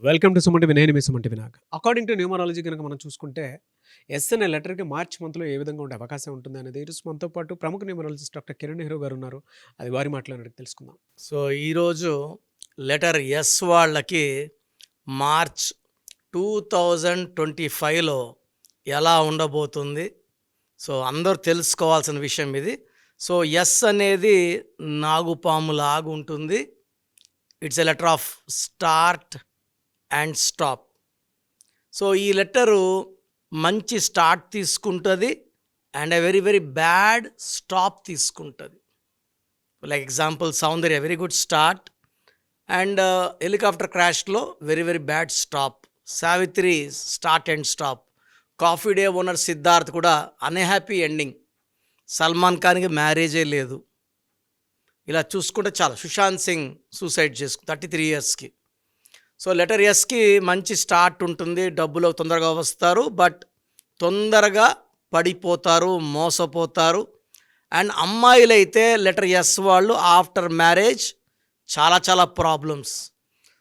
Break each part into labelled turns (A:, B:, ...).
A: Welcome to Suman TV. నేను మీ Suman TV. According to numerology కనుక మనం చూసుకుంటే ఎస్ అనే లెటర్కి మార్చ్ మంత్లో ఏ విధంగా ఉండే అవకాశం ఉంటుంది అనేది ఈరోజు మనతో పాటు ప్రముఖ న్యూమరాలజిస్ట్ డాక్టర్ కిరణ్ నెహ్రూ గారు ఉన్నారు. అది వారి మాటలను తెలుసుకుందాం.
B: సో ఈరోజు లెటర్ ఎస్ వాళ్ళకి మార్చ్ 2025లో ఎలా ఉండబోతుంది? సో అందరూ తెలుసుకోవాల్సిన విషయం ఇది. సో ఎస్ అనేది నాగుపాము లాగా ఉంటుంది. It's a letter of start and stop. So ఈ లెటరు మంచి స్టార్ట్ తీసుకుంటుంది and a very very bad stop తీసుకుంటుంది. Like example Soundarya very good start and helicopter క్రాష్లో very very bad stop. Savitri start and stop. Coffee day owner Siddharth కూడా unhappy ending. Salman ఖాన్కి మ్యారేజే లేదు. ఇలా చూసుకుంటే చాలా. సుశాంత్ సింగ్ సూసైడ్ చేసుకు 33 ఇయర్స్కి. సో లెటర్ ఎస్కి మంచి స్టార్ట్ ఉంటుంది, డబ్బులు తొందరగా వస్తారు, బట్ తొందరగా పడిపోతారు, మోసపోతారు. అండ్ అమ్మాయిలైతే లెటర్ ఎస్ వాళ్ళు ఆఫ్టర్ మ్యారేజ్ చాలా చాలా ప్రాబ్లమ్స్.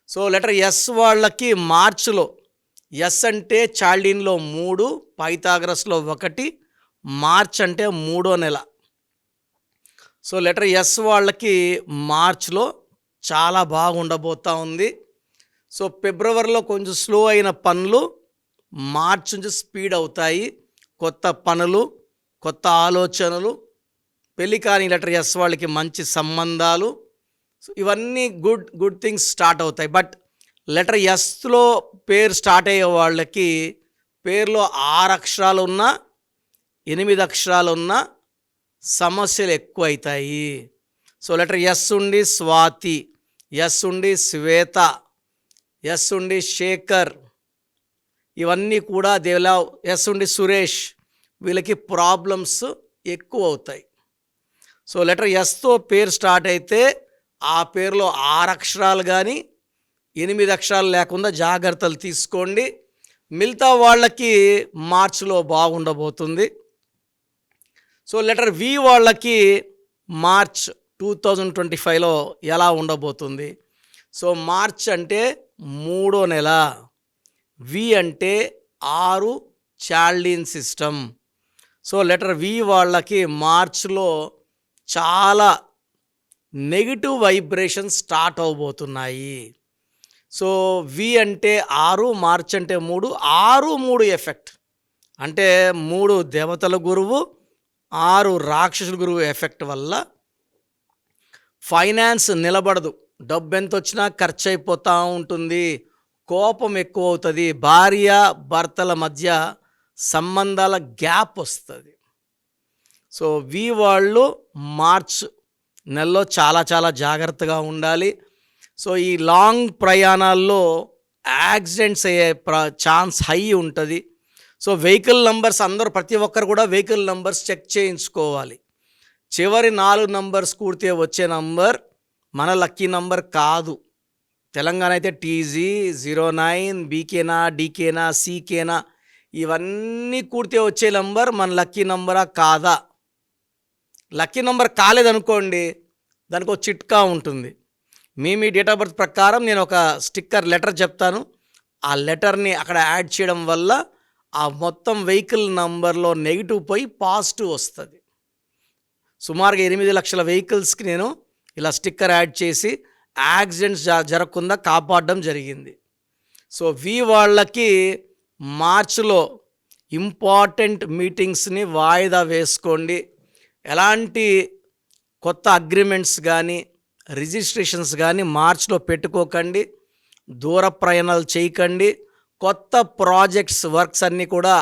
B: సో లెటర్ ఎస్ వాళ్ళకి మార్చ్లో ఎస్ అంటే చాల్డీన్లో 3, పైథాగరస్లో 1, మార్చ్ అంటే 3వ నెల. సో లెటర్ ఎస్ వాళ్ళకి మార్చ్లో చాలా బాగుండబోతూ ఉంది. సో ఫిబ్రవరిలో కొంచెం స్లో అయిన పనులు మార్చ్ నుంచి స్పీడ్ అవుతాయి. కొత్త పనులు, కొత్త ఆలోచనలు, పెళ్లి కాని లెటర్ ఎస్ వాళ్ళకి మంచి సంబంధాలు, సో ఇవన్నీ గుడ్ థింగ్స్ స్టార్ట్ అవుతాయి. బట్ లెటర్ ఎస్లో పేరు స్టార్ట్ అయ్యే వాళ్ళకి పేరులో 6 అక్షరాలు ఉన్నా 8 అక్షరాలు ఉన్నా సమస్యలు ఎక్కువ అవుతాయి. సో లెటర్ ఎస్ ఉండి స్వాతి, ఎస్ ఉండి శ్వేత, ఎస్ ఉండి శేఖర్, ఇవన్నీ కూడా దేవలా, ఎస్ ఉండి సురేష్, వీళ్ళకి ప్రాబ్లమ్స్ ఎక్కువ అవుతాయి. సో లెటర్ ఎస్తో పేరు స్టార్ట్ అయితే ఆ పేరులో 6 అక్షరాలు కానీ 8 అక్షరాలు లేకుండా జాగ్రత్తలు తీసుకోండి. మిగతా వాళ్ళకి మార్చిలో బాగుండబోతుంది. సో లెటర్ వి వాళ్ళకి మార్చ్ 2025లో ఎలా ఉండబోతుంది? సో మార్చ్ అంటే 3వ నెల, వి అంటే 6 చాల్డీన్ సిస్టమ్. సో లెటర్ వి వాళ్ళకి మార్చ్లో చాలా negative vibrations start అవబోతున్నాయి. So we అంటే 6, మార్చ్ అంటే 3, 6-3 ఎఫెక్ట్ అంటే 3 దేవతల గురువు, 6 రాక్షసుల గురువు ఎఫెక్ట్ వల్ల ఫైనాన్స్ నిలబడదు. డబ్బు ఎంత వచ్చినా ఖర్చు అయిపోతూ ఉంటుంది, కోపం ఎక్కువ అవుతుంది, భార్య భర్తల మధ్య సంబంధాల గ్యాప్ వస్తుంది. సో వి వాళ్ళు మార్చ్ నెలలో చాలా చాలా జాగ్రత్తగా ఉండాలి. సో ఈ లాంగ్ ప్రయాణాల్లో యాక్సిడెంట్స్ అయ్యే ఛాన్స్ హై ఉంటుంది. సో వెహికల్ నంబర్స్ అందరూ ప్రతి ఒక్కరు కూడా వెహికల్ నంబర్స్ చెక్ చేయించుకోవాలి. చివరి 4 నంబర్స్ కూడితే వచ్చే నంబర్ మన లక్కీ నంబర్ కాదు. తెలంగాణ అయితే టీజీ 09, బీకేనా, డీకేనా, సీకేనా, ఇవన్నీ కూడితే వచ్చే నంబర్ మన లక్కీ నంబరా కాదా? లక్కీ నంబర్ కాలేదనుకోండి, దానికి ఒక చిట్కా ఉంటుంది. మీ డేట్ ఆఫ్ బర్త్ ప్రకారం నేను ఒక స్టిక్కర్ లెటర్ చెప్తాను. ఆ లెటర్ని అక్కడ యాడ్ చేయడం వల్ల ఆ మొత్తం వెహికల్ నంబర్లో నెగిటివ్ పోయి పాజిటివ్ వస్తుంది. సుమారుగా 8 లక్షల వెహికల్స్కి నేను ఇలా స్టిక్కర్ యాడ్ చేసి యాక్సిడెంట్స్ జరగకుండా కాపాడడం జరిగింది. సో వి వాళ్ళకి మార్చ్లో ఇంపార్టెంట్ మీటింగ్స్ని వాయిదా వేసుకోండి. ఎలాంటి కొత్త అగ్రిమెంట్స్ కానీ రిజిస్ట్రేషన్స్ కానీ మార్చ్లో పెట్టుకోకండి. దూర ప్రయాణాలు చేయకండి. కొత్త ప్రాజెక్ట్స్ వర్క్స్ అన్నీ కూడా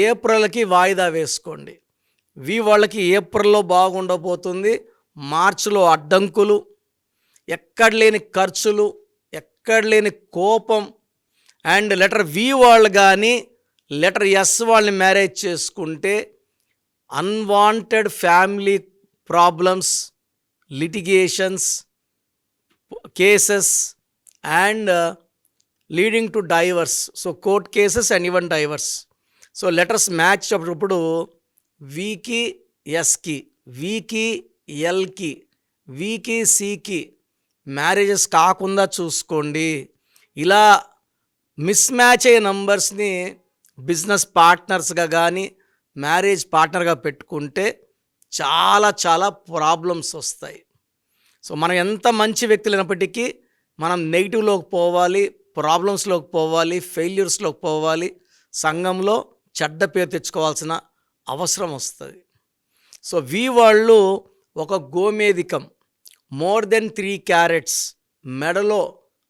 B: ఏప్రిల్కి వాయిదా వేసుకోండి. వి వాళ్ళకి ఏప్రిల్లో బాగుండబోతుంది. మార్చిలో అడ్డంకులు, ఎక్కడ లేని ఖర్చులు, ఎక్కడ లేని కోపం. అండ్ లెటర్ వి వాళ్ళు కానీ లెటర్ ఎస్ వాళ్ళని మ్యారేజ్ చేసుకుంటే unwanted family problems, litigations, cases and leading to divorce. So court cases and even divorce. So letters match అప్పుడు వికి ఎస్కి, వికి ఎల్కి, వికి సికి మ్యారేజెస్ కాకుండా చూసుకోండి. ఇలా మిస్ మ్యాచ్ అయ్యే నంబర్స్ని బిజినెస్ పార్ట్నర్స్గా కానీ మ్యారేజ్ పార్ట్నర్గా పెట్టుకుంటే చాలా చాలా ప్రాబ్లమ్స్ వస్తాయి. సో మనం ఎంత మంచి వ్యక్తులు అయినప్పటికీ మనం నెగిటివ్లోకి పోవాలి, ప్రాబ్లమ్స్లోకి పోవాలి, ఫెయిల్యూర్స్లోకి పోవాలి, సంఘంలో చెడ్డ పేరు తెచ్చుకోవాల్సిన అవసరం వస్తుంది. సో వాళ్ళు ఒక గోమేధికం మోర్ దెన్ 3 క్యారెట్స్ మెడలో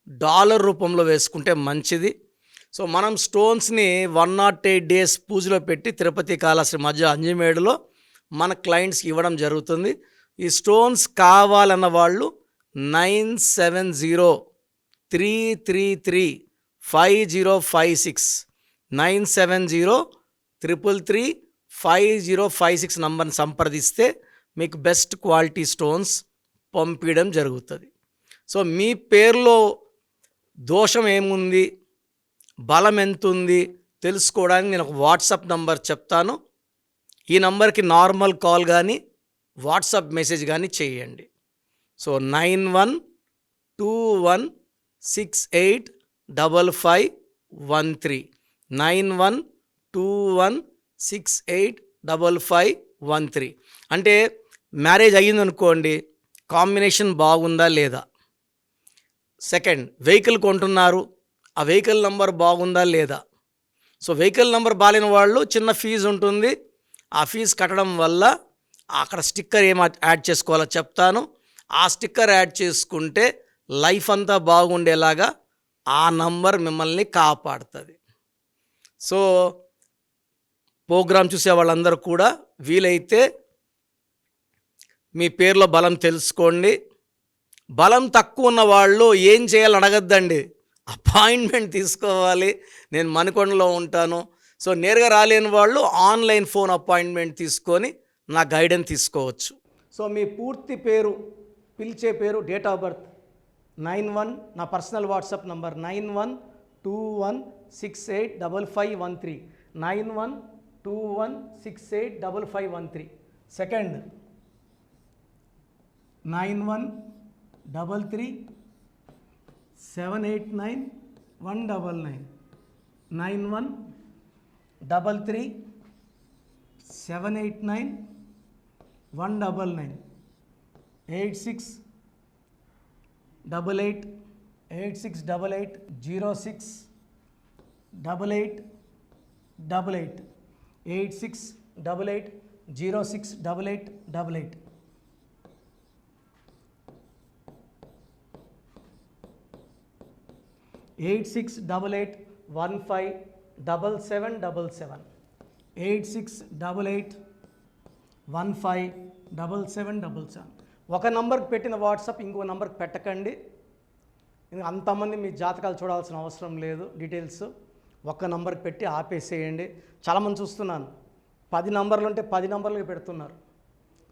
B: డాలర్ రూపంలో వేసుకుంటే మంచిది. సో మనం స్టోన్స్ని 108 డేస్ పూజలో పెట్టి తిరుపతి కాళహస్తి మధ్య అంజమేడులో మన క్లయింట్స్కి ఇవ్వడం జరుగుతుంది. ఈ స్టోన్స్ కావాలన్న వాళ్ళు 9703335056 9703335056 నంబర్ని సంప్రదిస్తే మీకు బెస్ట్ క్వాలిటీ స్టోన్స్ పంపించడం జరుగుతుంది. సో మీ పేరులో దోషం ఏముంది, బలం ఎంత ఉంది తెలుసుకోవడానికి నేను ఒక వాట్సాప్ నంబర్ చెప్తాను. ఈ నంబర్కి నార్మల్ కాల్ కానీ వాట్సాప్ మెసేజ్ కానీ చేయండి. సో 9121685513 9121685513. అంటే మ్యారేజ్ అయ్యిందనుకోండి, కాంబినేషన్ బాగుందా లేదా. సెకండ్, వెహికల్ కొంటున్నారు, ఆ వెహికల్ నంబర్ బాగుందా లేదా. సో వెహికల్ నంబర్ బాలేని వాళ్ళు చిన్న ఫీజు ఉంటుంది, ఆ ఫీజు కట్టడం వల్ల అక్కడ స్టిక్కర్ ఏం యాడ్ చేసుకోవాలో చెప్తాను. ఆ స్టిక్కర్ యాడ్ చేసుకుంటే లైఫ్ అంతా బాగుండేలాగా ఆ నంబర్ మిమ్మల్ని కాపాడుతుంది. సో ప్రోగ్రాం చూసే వాళ్ళందరూ కూడా వీలైతే మీ పేరులో బలం తెలుసుకోండి. బలం తక్కువ ఉన్న వాళ్ళు ఏం చేయాలని అడగద్దండి, అపాయింట్మెంట్ తీసుకోవాలి. నేను మణికొండలో ఉంటాను, సో నేరుగా రాలేని వాళ్ళు ఆన్లైన్ ఫోన్ అపాయింట్మెంట్ తీసుకొని నా గైడెన్స్ తీసుకోవచ్చు. సో మీ పూర్తి పేరు, పిలిచే పేరు, డేట్ ఆఫ్ బర్త్ 91, నా పర్సనల్ వాట్సాప్ నంబర్ 9121685513 9121685513. సెకండ్ 9133789199 9133789199 8688068888 8688068888 8688157777 8688157777. ఒక నంబర్కి పెట్టిన వాట్సాప్ ఇంకో నంబర్కి పెట్టకండి. అంతమంది మీ జాతకాలు చూడాల్సిన అవసరం లేదు. డీటెయిల్స్ ఒక్క నంబర్కి పెట్టి ఆపేసేయండి. చాలామంది చూస్తున్నాను 10 నంబర్లు ఉంటే 10 నంబర్లకి పెడుతున్నారు.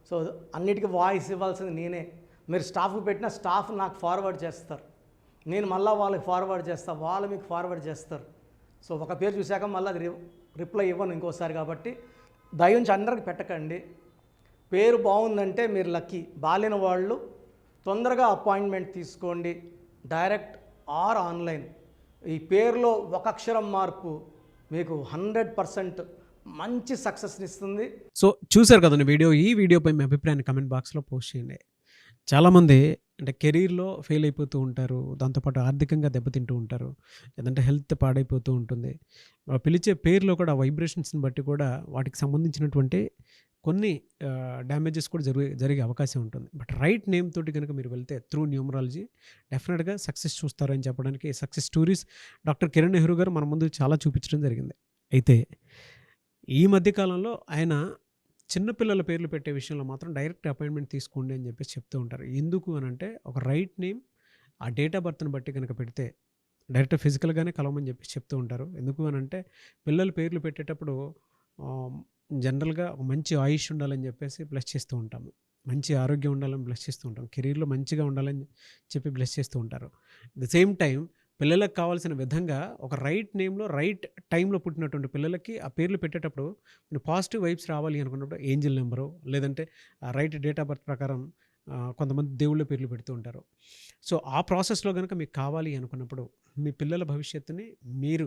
B: సో అన్నిటికీ వాయిస్ ఇవ్వాల్సింది నేనే. మీరు స్టాఫ్కి పెట్టిన స్టాఫ్ నాకు ఫార్వర్డ్ చేస్తారు, నేను మళ్ళీ వాళ్ళకి ఫార్వర్డ్ చేస్తాను, వాళ్ళు మీకు ఫార్వర్డ్ చేస్తారు. సో ఒక పేరు చూశాక మళ్ళీ అది రిప్లై ఇవ్వను ఇంకోసారి. కాబట్టి దయించి అందరికి పెట్టకండి. పేరు బాగుందంటే మీరు లక్కీ. బాలేని వాళ్ళు తొందరగా అపాయింట్మెంట్ తీసుకోండి, డైరెక్ట్ ఆర్ ఆన్లైన్. ఈ పేరులో ఒక అక్షరం మార్పు మీకు 100% మంచి సక్సెస్ని ఇస్తుంది.
A: సో చూశారు కదండి వీడియో. ఈ వీడియోపై మీ అభిప్రాయాన్ని కమెంట్ బాక్స్లో పోస్ట్ చేయండి. చాలామంది అంటే కెరీర్లో ఫెయిల్ అయిపోతూ ఉంటారు, దాంతోపాటు ఆర్థికంగా దెబ్బతింటూ ఉంటారు, లేదంటే హెల్త్ పాడైపోతూ ఉంటుంది. పిలిచే పేరులో కూడా వైబ్రేషన్స్ని బట్టి కూడా వాటికి సంబంధించినటువంటి కొన్ని డ్యామేజెస్ కూడా జరిగే అవకాశం ఉంటుంది. బట్ రైట్ నేమ్ తోటి కనుక మీరు వెళ్తే త్రూ న్యూమరాలజీ డెఫినెట్గా సక్సెస్ చూస్తారని చెప్పడానికి success stories doctor Kiran Nehru గారు మన ముందు చాలా చూపించడం జరిగింది. అయితే ఈ మధ్యకాలంలో ఆయన చిన్నపిల్లల పేర్లు పెట్టే విషయంలో మాత్రం డైరెక్ట్ అపాయింట్మెంట్ తీసుకోండి అని చెప్పేసి చెప్తూ ఉంటారు. ఎందుకు అని అంటే ఒక రైట్ నేమ్ ఆ డేట్ ఆఫ్ బర్త్ని బట్టి కనుక పెడితే డైరెక్ట్ ఫిజికల్గానే కలవమని చెప్పేసి చెప్తూ ఉంటారు. ఎందుకు అని అంటే పిల్లల పేర్లు పెట్టేటప్పుడు జనరల్గా ఒక మంచి ఆయుష్ ఉండాలని చెప్పేసి బ్లెస్ చేస్తూ ఉంటాము, మంచి ఆరోగ్యం ఉండాలని బ్లెస్ చేస్తూ ఉంటాం, కెరీర్లో మంచిగా ఉండాలని చెప్పి బ్లెస్ చేస్తూ ఉంటారు. ద సేమ్ టైం పిల్లలకు కావాల్సిన విధంగా ఒక రైట్ నేమ్లో రైట్ టైంలో పుట్టినటువంటి పిల్లలకి ఆ పేర్లు పెట్టేటప్పుడు కొన్ని పాజిటివ్ వైబ్స్ రావాలి అనుకున్నప్పుడు ఏంజిల్ నెంబరు లేదంటే రైట్ డేట్ ఆఫ్ బర్త్ ప్రకారం కొంతమంది దేవుళ్ళ పేర్లు పెడుతూ ఉంటారు. సో, ఆ ప్రాసెస్‌లో గనుక మీకు కావాలి అనుకున్నప్పుడు, మీ పిల్లల భవిష్యత్తుని మీరు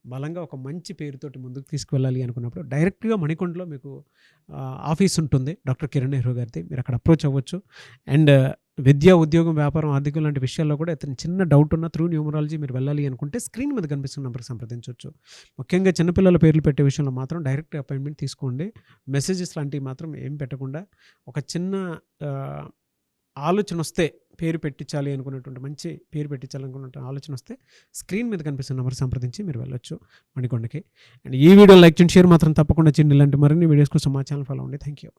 A: బలంగా ఒక మంచి పేరుతోటి ముందుకు తీసుకువెళ్ళాలి అనుకున్నప్పుడు, డైరెక్ట్‌గా మణికొండలో మీకు ఆఫీస్ ఉంటుంది. డాక్టర్ కిరణ్ నెహ్రూ గారిది. మీరు అక్కడ అప్రోచ్ అవ్వచ్చు. అండ్ విద్య, ఉద్యోగం, వ్యాపారం, ఆర్థికం లాంటి విషయాల్లో కూడా ఏదైనా చిన్న డౌట్ ఉన్నా త్రూ న్యూమరాలజీ మీరు వెళ్ళాలి అనుకుంటే స్క్రీన్ మీద కనిపిస్తున్న నంబర్‌కి సంప్రదించొచ్చు. ముఖ్యంగా చిన్నపిల్లల పేర్లు పెట్టే విషయంలో మాత్రం డైరెక్ట్ అపాయింట్మెంట్ తీసుకోండి. మెసేజెస్ లాంటివి మాత్రం ఏం పెట్టకుండా ఒక చిన్న ఆహ్, ఆలోచనొస్తే పేరు పెట్టించాలి అనుకున్నటువంటి మంచి పేరు పెట్టించాలనుకున్న ఆలోచనొస్తే స్క్రీన్ మీద కనిపిస్తున్న నంబర్‌కి సంప్రదించి మీరు వెళ్ళొచ్చు మణికొండకి. అండ్ ఈ వీడియో లైక్ చేయండి, షేర్ మాత్రం తప్పకుండా చేయండి. ఇలాంటి మరిన్ని వీడియోస్ కోసం మా ఛానల్ ఫాలో అవ్వండి. Thank you.